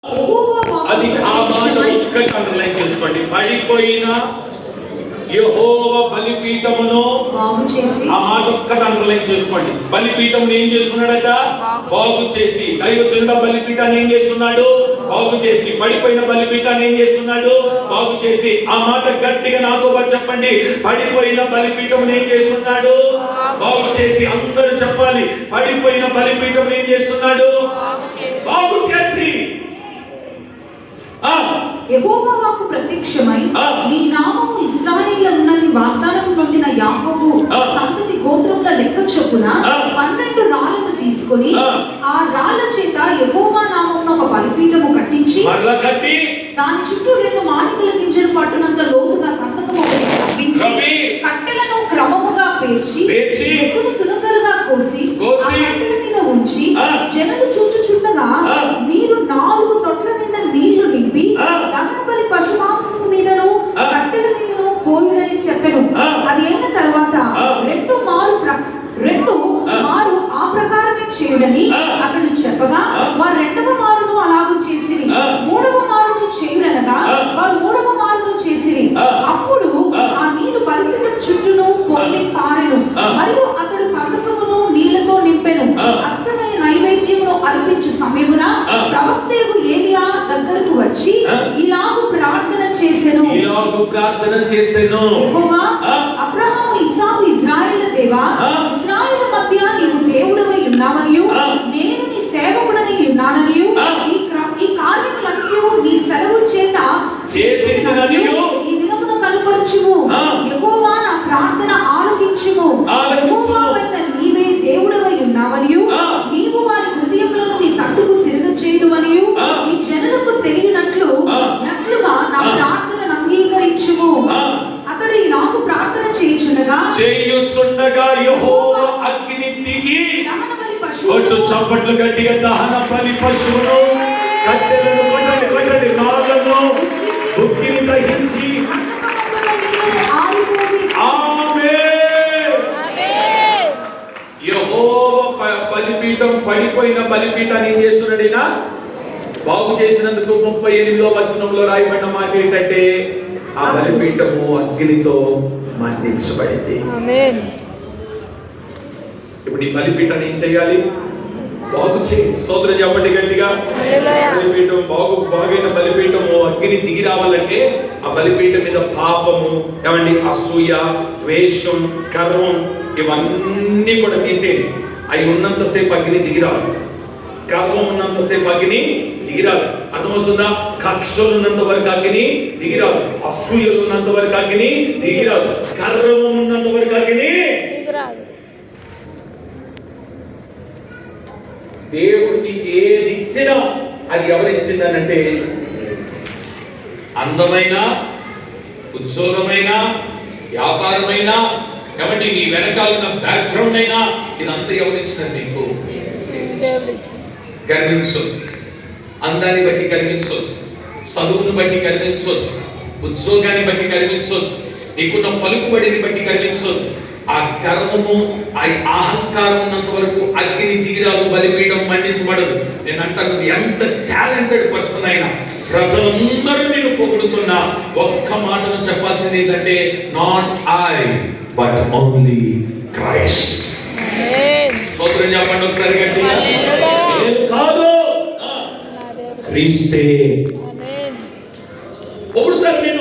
అది ఆ మాట ఒక్కటి అండర్లైన్ చేసుకోండి. పడిపోయిన యెహోవా బలిపీఠమును బాగు చేసి, ఆ మాట ఒక్కటి అండర్లైన్ చేసుకోండి. బలిపీఠమును ఏం చేస్తున్నాడట? బాగు చేసి. దైవజనుడ బలిపీఠాన్ని ఏం చేస్తున్నాడు? బాగు చేసి. పడిపోయిన బలిపీఠాన్ని ఏం చేస్తున్నాడు? బాగు చేసి. ఆ మాట గట్టిగా నాతో పాటు చెప్పండి. పడిపోయిన బలిపీఠమును ఏం చేస్తున్నాడు? బాగు చేసి. అందరూ చెప్పాలి. పడిపోయిన బలిపీఠమును ఏం చేస్తున్నాడు? బాగు చేసి. యెహోవా వాక్కు ప్రత్యక్షమై, నీ నామము ఇశ్రాయేలునని వాగ్దానం పొందిన యాకోబు సంతతి గోత్రముల లెక్క చొప్పున 12 రాళ్లను తీసుకొని ఆ రాళ్ల చేత యెహోవా నామమున ఒక బలిపీఠము కట్టించి, దాని చుట్టూ 2 మానికల గింజలు పట్టునంత లోతుగా కందకము తవ్వించి, కట్టెలను క్రమముగా పేర్చి ఎత్తును తునకలుగా కోసి ఆ కట్టెల మీద ఉంచి, జనులు చూచుచుండగా మీరు 4 తొట్ల నిండా నీళ్లు నింపి దహన బలి పశుమాంసము మీదను కట్టెల మీదను పోయుడని చెప్పెను. అది అయిన తర్వాత 2 మారు ఆ ప్రకారమే చేయుడని అతడు చెప్పగా, వారు 2వ మారును అలాగూ చేసిరి. 3వ మారును చేయుడనగా వారు 3వ మారును చేసిరి. అప్పుడు ఆ నీళ్లు బలిపీఠం చుట్టూను పొర్లి పారెను. మరియు అతడు కందకమును నీళ్లతో నింపెను. అస్తమయ నైవేద్యమును అర్పించు సమయమున ప్రవక్తయగు ఏలీయా దగ్గరకు వచ్చి ఇలాగు ప్రార్థన చేసెను. యెహోవా, అబ్రహాము, ఇస్సాకు, ఇశ్రాయేలు దేవా, ఇశ్రాయేలు మధ్య నీవు దేవుడవై ఉన్నావనియు నేను నీ సేవకుడనై ఉన్నాననియు ఈ కార్యములన్నీ నీ సెలవు చేత చేసిననియు ఈ దినమున కనుపరచుము. యెహోవా, నా ప్రార్థన ఆలకించుము. యెహోవావైన నీవే దేవుడవై ఉన్నావనియు నీవు వారి హృదయములను నీ తట్టుకు తిరగచేయుదువనియు ఈ జనులకు తెలియనట్లుగా నా ప్రార్థనను అంగీకరించుము. అతడు ఇలాగు ప్రార్థన చేయుచుండగా యెహోవా అగ్ని దిగి దహన బలి కొట్టు చప్పట్లు గట్టిగా దహన బలి పశువును కట్టెలను కొట్టండి రాళ్ళను బుక్కిని దహించి యెహోవా బలిపీఠం పడిపోయిన బలిపీఠాన్ని ఏం చేస్తున్నాడు? ఈయన బాగు చేసినందుకు 38వ వచనంలో రాయబడిన మాట ఏంటంటే, ఆ బలిపీఠము అగ్నితో మండించబడింది. ఇప్పుడు ఈ బలిపీఠాన్ని ఏం చేయాలి? బాగు చేయి. స్తోత్రం చెప్పండి గట్టిగా. బలిపీఠం బాగైన బలిపీఠము అగ్ని దిగి రావాలంటే ఆ బలిపీఠం మీద పాపము, ఏమండి, అసూయ, ద్వేషం, గర్వం ఇవన్నీ కూడా తీసేయండి. అవి ఉన్నంతసేపు అగ్ని దిగిరాదు. గర్వం ఉన్నంతసేపు అగ్ని దిగిరాదు. అర్థమవుతుందా? కక్షలు ఉన్నంత వరకు అగ్ని దిగిరాదు. అసూయలు ఉన్నంత వరకు అగ్ని దిగిరాదు. గర్వం ఉన్నంత వరకు అగ్ని దిగిరాదు. దేవుడు నీకు ఏది ఇచ్చినా అది ఎవరిచ్చిందనంటే, అందమైన, ఉద్యోగమైన, వ్యాపారమైనా, కాబట్టి నీ వెనకాలన్న బ్యాక్గ్రౌండ్ అయినా ఇదంతా ఎవరిచ్చినది? నీకు. గర్వించొద్దు. అందాన్ని బట్టి గర్వించొద్దు. చదువును బట్టి గర్వించొద్దు. ఉద్యోగాన్ని బట్టి గర్వించొద్దు. నీకున్న పలుకుబడిని బట్టి గర్వించొద్దు. ఆ గర్వము, ఆ అహంకారం ఉన్నంత వరకు అగ్ని దిగిరాదు, బలిపీఠం మండించబడదు. నేను అంటాను, ఎంత టాలెంటెడ్ పర్సన్ అయినా, ప్రజలందరూ నేను పొగుడుతున్నా, ఒక్క మాటను చెప్పాల్సింది ఏంటంటే, not I but only Christ. స్తోత్రం చెప్పండి ఒకసారి గట్టిగా. నేను కాదు, క్రీస్తే. పొగుడుతారు నిన్ను,